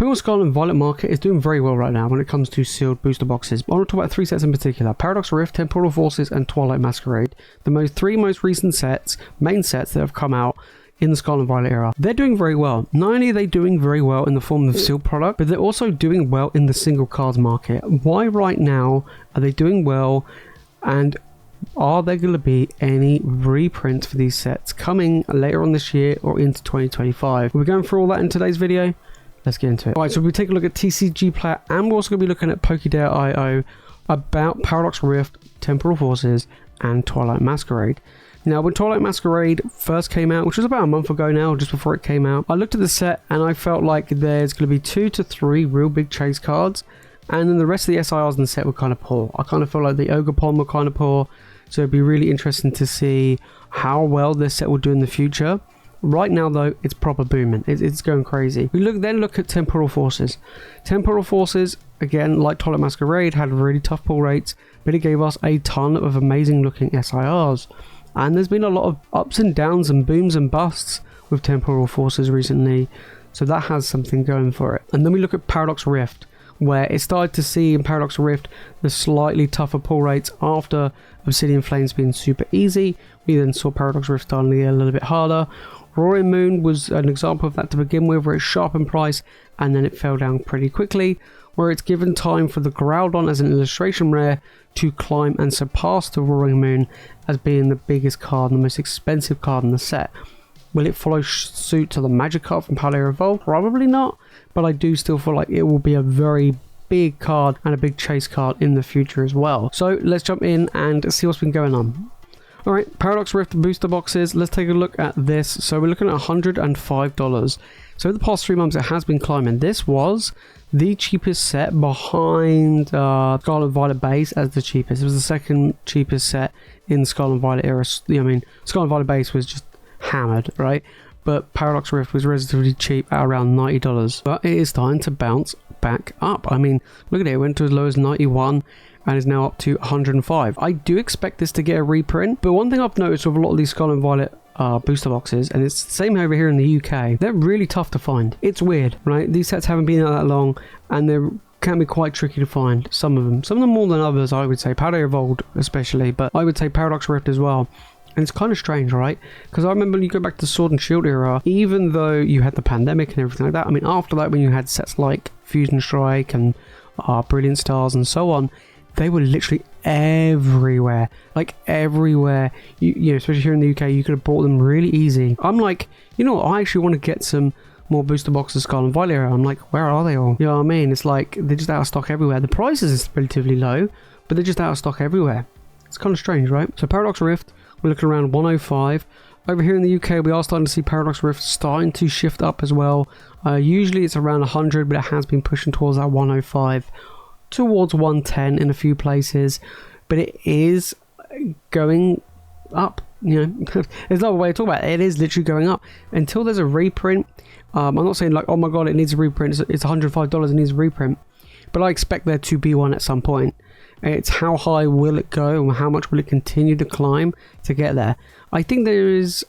Pokemon Scarlet and Violet market is doing very well right now when it comes to sealed booster boxes. I want to talk about 3 sets in particular: Paradox Rift, Temporal Forces, and Twilight Masquerade. The 3 most recent sets, main sets that have come out in the Scarlet and Violet era. They're doing very well. Not only are they doing very well in the form of sealed product, but they're also doing well in the single cards market. Why right now are they doing well, and are there going to be any reprints for these sets coming later on this year or into 2025? We're going through all that in today's video. Let's get into it. Alright, so we'll take a look at TCG Player, and we're also going to be looking at PokeJace.io about Paradox Rift, Temporal Forces, and Twilight Masquerade. Now, when Twilight Masquerade first came out, which was about a month ago now, just before it came out, I looked at the set and I felt like there's going to be 2 to 3 real big chase cards, and then the rest of the SIRs in the set were kind of poor. I kind of felt like the Ogre were kind of poor, so it'd be really interesting to see how well this set will do in the future. Right now, though, it's proper booming. It's going crazy. We then look at Temporal Forces. Temporal Forces, again, like Twilight Masquerade, had really tough pull rates, but it gave us a ton of amazing looking SIRs. And there's been a lot of ups and downs and booms and busts with Temporal Forces recently, so that has something going for it. And then we look at Paradox Rift, where it started to see in Paradox Rift the slightly tougher pull rates after Obsidian Flames being super easy. We then saw Paradox Rift starting to get a little bit harder. Roaring Moon was an example of that to begin with, where it sharpened price and then it fell down pretty quickly, where it's given time for the Groudon as an illustration rare to climb and surpass the Roaring Moon as being the biggest card and the most expensive card in the set. Will it follow suit to the Magikarp from Paldea Evolved? Probably not, but I do still feel like it will be a very big card and a big chase card in the future as well. So let's jump in and see what's been going on. Alright, Paradox Rift booster boxes, let's take a look at this. So we're looking at $105. So over the past 3 months it has been climbing. This was the cheapest set behind Scarlet Violet base as the cheapest. It was the second cheapest set in Scarlet Violet era. I mean, Scarlet Violet base was just hammered, right? But Paradox Rift was relatively cheap at around $90. But it is starting to bounce back up. I mean, look at it, it went to as low as 91 and is now up to 105. I do expect this to get a reprint, but one thing I've noticed with a lot of these Scarlet Violet booster boxes, and it's the same over here in the UK, they're really tough to find. It's weird, right? These sets haven't been out that long, and they can be quite tricky to find. Some of them more than others, I would say. Paldea Evolved especially, but I would say Paradox Rift as well. And it's kind of strange, right? Because I remember when you go back to the Sword and Shield era, even though you had the pandemic and everything like that, I mean, after that, when you had sets like Fusion Strike and Brilliant Stars and so on, they were literally everywhere. Like everywhere. You know, especially here in the UK, you could have bought them really easy. I'm like, you know what? I actually want to get some more booster boxes Scarlet and Violet era. I'm like, where are they all? You know what I mean? It's like they're just out of stock everywhere. The prices is relatively low, but they're just out of stock everywhere. It's kind of strange, right? So Paradox Rift, we're looking around 105. Over here in the UK, we are starting to see Paradox Rift starting to shift up as well. Usually it's around 100, but it has been pushing towards that 105, towards 110 in a few places. But it is going up. You know, there's no way to talk about it. It is literally going up until there's a reprint. I'm not saying like, oh my god, it needs a reprint. It's $105. It needs a reprint, but I expect there to be one at some point. It's how high will it go and how much will it continue to climb to get there. I think there is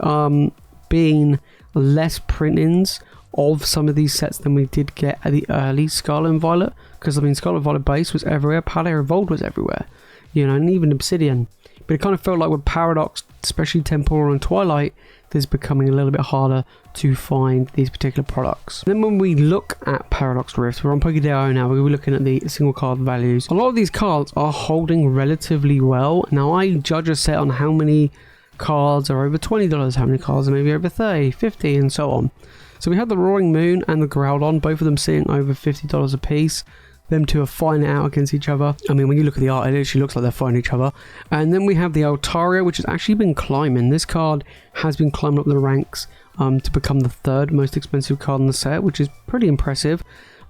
been less print-ins of some of these sets than we did get at the early Scarlet and Violet, because I mean Scarlet and Violet base was everywhere, Paldea Evolved was everywhere, you know, and even Obsidian. But it kind of felt like with Paradox, especially Temporal and Twilight, it's becoming a little bit harder to find these particular products. Then when we look at Paradox Rift, we're on PokeJace now, we're looking at the single card values. A lot of these cards are holding relatively well. Now I judge a set on how many cards are over $20, how many cards are maybe over 30, 50 and so on. So we have the Roaring Moon and the Groudon, both of them sitting over $50 a piece. Them two are fighting it out against each other. I mean, when you look at the art, it actually looks like they're fighting each other. And then we have the Altaria, which has actually been climbing. This card has been climbing up the ranks to become the 3rd most expensive card in the set, which is pretty impressive.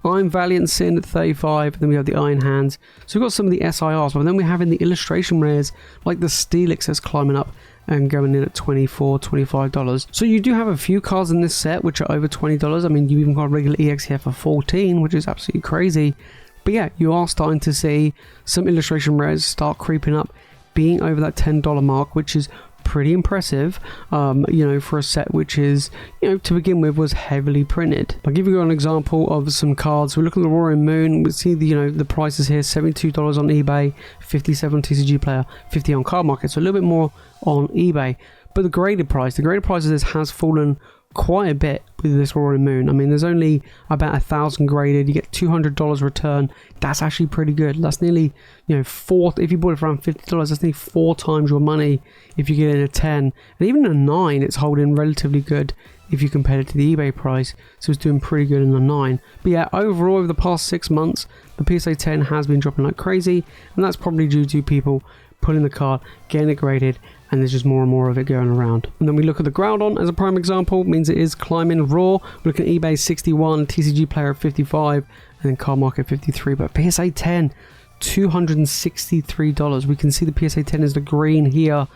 Iron Valiant sitting at 35, then we have the Iron Hands. So we've got some of the SIRs, but then we have in the illustration rares, like the Steelix that's climbing up and going in at $24, $25. So you do have a few cards in this set which are over $20. I mean, you even got a regular EX here for $14, which is absolutely crazy. But yeah, you are starting to see some illustration rares start creeping up, being over that $10 mark, which is pretty impressive, you know, for a set which is, you know, to begin with was heavily printed. I'll give you an example of some cards. We look at the Roaring Moon, we see the, you know, the prices here, $72 on eBay, 57 on TCG Player, 50 on Card Market, so a little bit more on eBay. But the graded price of this has fallen quite a bit with this Roaring Moon. I mean, there's only about 1,000 graded. You get $200 return. That's actually pretty good. That's nearly, you know, if you bought it for around $50, that's nearly 4 times your money if you get in a 10. And even a 9, it's holding relatively good if you compare it to the eBay price. So it's doing pretty good in the 9. But yeah, overall, over the past 6 months, the PSA 10 has been dropping like crazy. And that's probably due to people pulling the card, getting it graded, and there's just more and more of it going around. And then we look at the Groudon as a prime example, means it is climbing raw. We look at eBay 61, TCG Player 55, and then Card Market 53. But PSA 10, $263. We can see the PSA 10 is the green here.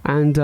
And,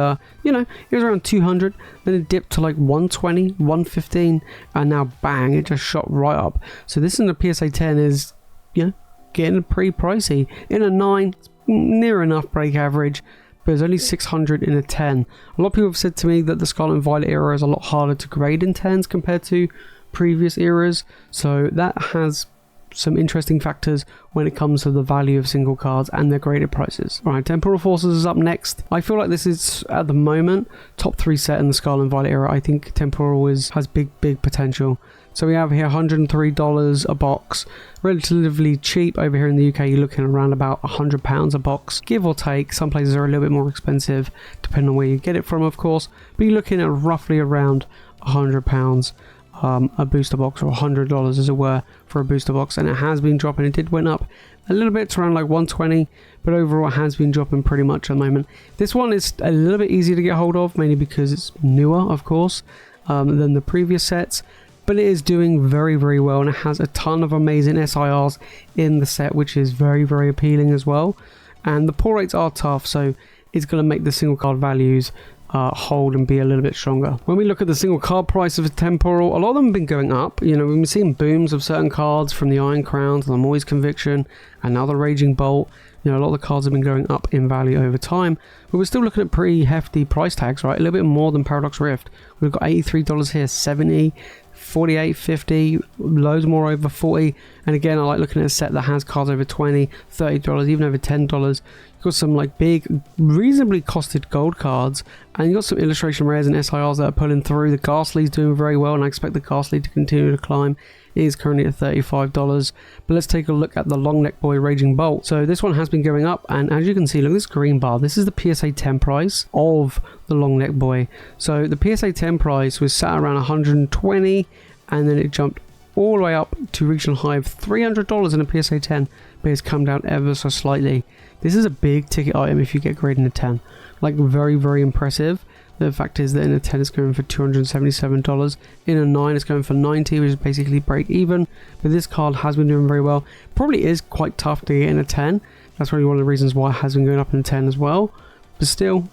you know, it was around 200, then it dipped to like 120, 115, and now bang, it just shot right up. So this in the PSA 10 is, you know, getting pretty pricey. In a 9, it's near enough break average, but there's only 600 in a 10. A lot of people have said to me that the Scarlet and Violet era is a lot harder to grade in 10s compared to previous eras, so that has some interesting factors when it comes to the value of single cards and their graded prices. Alright, Temporal Forces is up next. I feel like this is, at the moment, top 3 set in the Scarlet and Violet era. I think Temporal has big potential. So we have here $103 a box, relatively cheap. Over here in the UK, you're looking around about £100 a box, give or take. Some places are a little bit more expensive, depending on where you get it from, of course. But you're looking at roughly around £100 a booster box, or $100 as it were, for a booster box. And it has been dropping. It went up a little bit to around like 120, but overall it has been dropping pretty much at the moment. This one is a little bit easier to get hold of, mainly because it's newer, of course, than the previous sets. But it is doing very well, and it has a ton of amazing SIRs in the set, which is very appealing as well. And the pull rates are tough, so it's going to make the single card values hold and be a little bit stronger. When we look at the single card price of a Temporal, a lot of them have been going up. You know, we've been seeing booms of certain cards, from the Iron Crown to the Moist Conviction, and now the Raging Bolt. You know, a lot of the cards have been going up in value over time, but we're still looking at pretty hefty price tags, right? A little bit more than Paradox Rift. We've got $83 here, 70, 48, 50, loads more over 40. And again, I like looking at a set that has cards over 20, $30, even over $10. You've got some like big, reasonably costed gold cards, and you've got some illustration rares and SIRs that are pulling through. The Ghastly's doing very well, and I expect the Ghastly to continue to climb. It is currently at $35. But let's take a look at the Long Neck Boy Raging Bolt. So this one has been going up, and as you can see, look at this green bar. This is the PSA 10 price of the Long Neck Boy. So the PSA 10 price was sat around 120, and then it jumped all the way up to reaching a high of $300 in a PSA 10, but it's come down ever so slightly. This is a big ticket item if you get graded in a 10. Like, very impressive. The fact is that in a 10 it's going for $277. In a 9 it's going for $90, which is basically break even. But this card has been doing very well. Probably is quite tough to get in a 10. That's probably one of the reasons why it has been going up in a 10 as well. But still,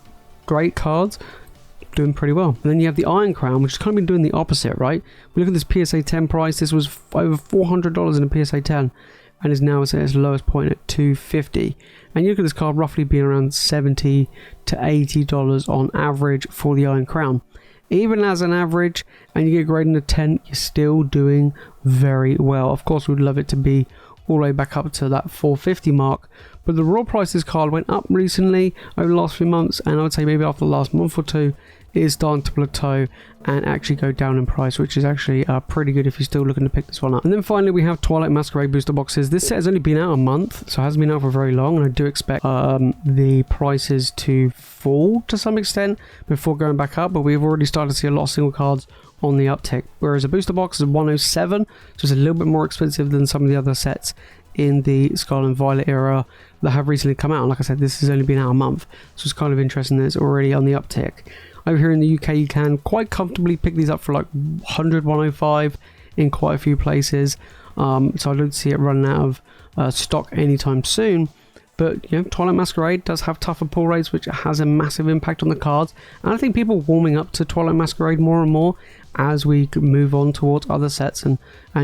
great cards. Doing pretty well. And then you have the Iron Crown, which has kind of been doing the opposite, right? We look at this PSA 10 price. This was over $400 in a PSA 10, and is now at its lowest point at $250. And you look at this card roughly being around $70 to $80 on average for the Iron Crown. Even as an average, and you get graded in a 10, you're still doing very well. Of course, we'd love it to be all the way back up to that $450 mark, but the raw price of this card went up recently over the last few months, and I would say maybe after the last month or two, it is starting to plateau and actually go down in price, which is actually pretty good if you're still looking to pick this one up. And then finally we have Twilight Masquerade booster boxes. This set has only been out a month, so it hasn't been out for very long, and I do expect the prices to fall to some extent before going back up, but we've already started to see a lot of single cards on the uptick, whereas a booster box is 107, so it's a little bit more expensive than some of the other sets in the Scarlet and Violet era that have recently come out. And like I said, this has only been out a month, so it's kind of interesting that it's already on the uptick. Over here in the UK, you can quite comfortably pick these up for like 100, 105 in quite a few places. So I don't see it running out of stock anytime soon. But you know, Twilight Masquerade does have tougher pull rates, which has a massive impact on the cards. And I think people warming up to Twilight Masquerade more and more as we move on towards other sets, and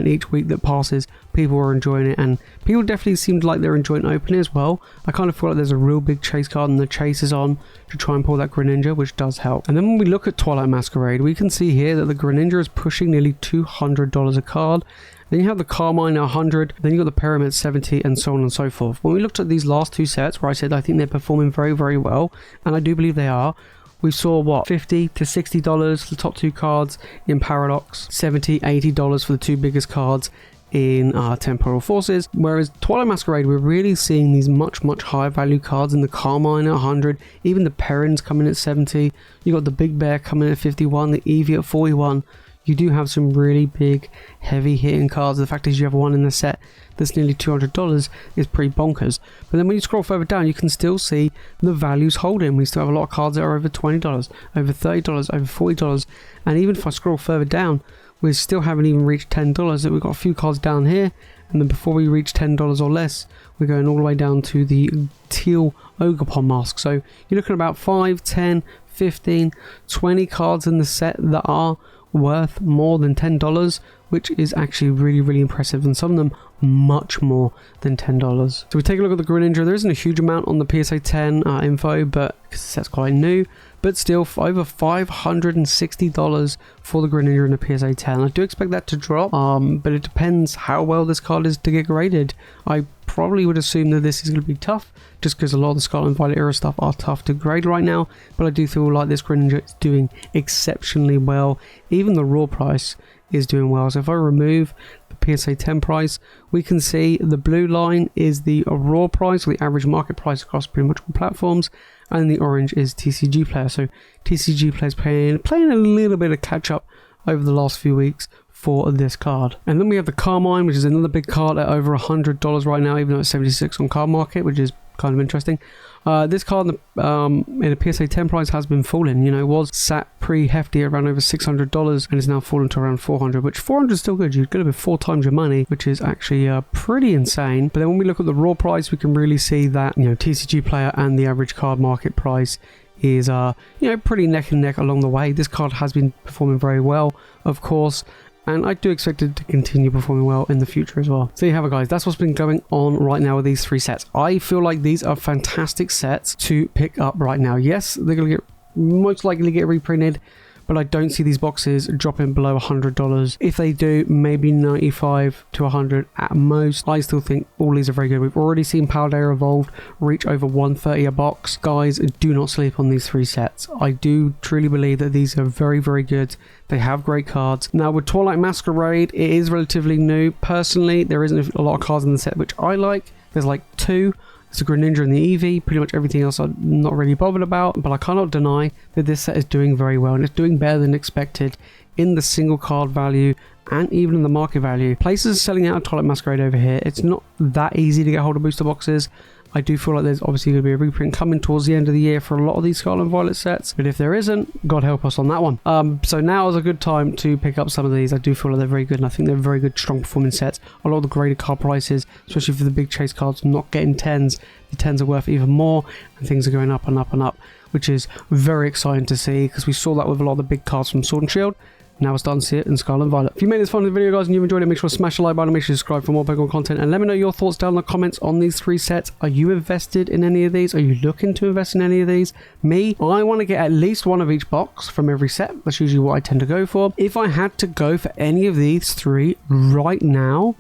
each week that passes, people are enjoying it, and people definitely seemed like they're enjoying opening as well. I kind of feel like there's a real big chase card, and the chase is on to try and pull that Greninja, which does help. And then when we look at Twilight Masquerade, we can see here that the Greninja is pushing nearly $200 a card. Then you have the Carmine at 100, then you got the Pyramid 70, and so on and so forth. When we looked at these last two sets, where I said I think they're performing very, very well, and I do believe they are, we saw what, $50 to $60 for the top two cards in Paradox, $70, $80 for the two biggest cards in Temporal Forces. Whereas Twilight Masquerade, we're really seeing these much higher value cards in the Carmine at 100, even the Perrin's coming at 70, you got the Big Bear coming at 51, the Eevee at 41. You do have some really big, heavy hitting cards. The fact is you have one in the set that's nearly $200 is pretty bonkers. But then when you scroll further down, you can still see the values holding. We still have a lot of cards that are over $20, over $30, over $40. And even if I scroll further down, we still haven't even reached $10. We've got a few cards down here. And then before we reach $10 or less, we're going all the way down to the teal Ogerpon mask. So you're looking at about 5, 10, 15, 20 cards in the set that are worth more than $10, which is actually really impressive, and some of them much more than $10. So we take a look at the Greninja. There isn't a huge amount on the PSA 10 info, but because that's quite new, but still over $560 for the Greninja in the PSA 10. I do expect that to drop, but it depends how well this card is to get graded. I probably would assume that this is going to be tough, just because a lot of the Scarlet and Violet era stuff are tough to grade right now, but I do feel like this Greninja is doing exceptionally well. Even the raw price is doing well. So if I remove the PSA 10 price, we can see the blue line is the raw price, or the average market price across pretty much all platforms, and the orange is TCG player. So TCG players playing a little bit of catch up over the last few weeks for this card. And then we have the Carmine, which is another big card at over $100 right now, even though it's $76 on card market, which is kind of interesting. This card in a PSA 10 price has been falling. You know, it was sat pretty hefty around over $600 and is now fallen to around $400, which $400 is still good. You're going to be 4 times your money, which is actually pretty insane. But then when we look at the raw price, we can really see that, you know, TCG player and the average card market price is you know, pretty neck and neck along the way. This card has been performing very well, of course, and I do expect it to continue performing well in the future as well. So you have it, guys. That's what's been going on right now with these 3 sets. I feel like these are fantastic sets to pick up right now. Yes, they're going to most likely get reprinted, but I don't see these boxes dropping below $100. If they do, maybe 95 to 100 at most. I still think all these are very good. We've already seen Paldea Evolved reach over 130 a box. Guys, do not sleep on these 3 sets. I do truly believe that these are very good. They have great cards. Now with Twilight Masquerade, it is relatively new. Personally, there isn't a lot of cards in the set which I like. There's like 2. It's a Greninja and the Eevee. Pretty much everything else I'm not really bothered about, but I cannot deny that this set is doing very well, and it's doing better than expected in the single card value and even in the market value. Places are selling out of Twilight Masquerade over here. It's not that easy to get hold of booster boxes. I do feel like there's obviously going to be a reprint coming towards the end of the year for a lot of these Scarlet and Violet sets, but if there isn't, God help us on that one. So now is a good time to pick up some of these. I do feel like they're very good, and I think they're very good, strong performing sets. A lot of the graded card prices, especially for the big chase cards, not getting 10s. The 10s are worth even more, and things are going up and up and up, which is very exciting to see, because we saw that with a lot of the big cards from Sword and Shield. Now we're starting to see it in Scarlet and Violet. If you made this fun of the video, guys, and you've enjoyed it, make sure to smash the like button, make sure to subscribe for more Pokemon content, and let me know your thoughts down in the comments on these 3 sets. Are you invested in any of these? Are you looking to invest in any of these? Me, I want to get at least one of each box from every set. That's usually what I tend to go for. If I had to go for any of these 3 right now,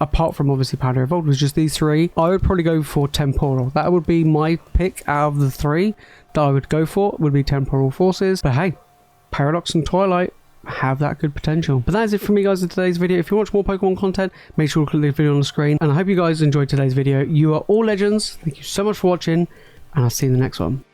apart from obviously Paldea Evolved, was just these 3, I would probably go for Temporal. That would be my pick out of the 3 that I would go for, would be Temporal Forces. But hey, Paradox and Twilight have that good potential. But that is it for me, guys, in today's video. If you watch more Pokemon content, make sure to click the video on the screen, and I hope you guys enjoyed today's video. You are all legends. Thank you so much for watching, and I'll see you in the next one.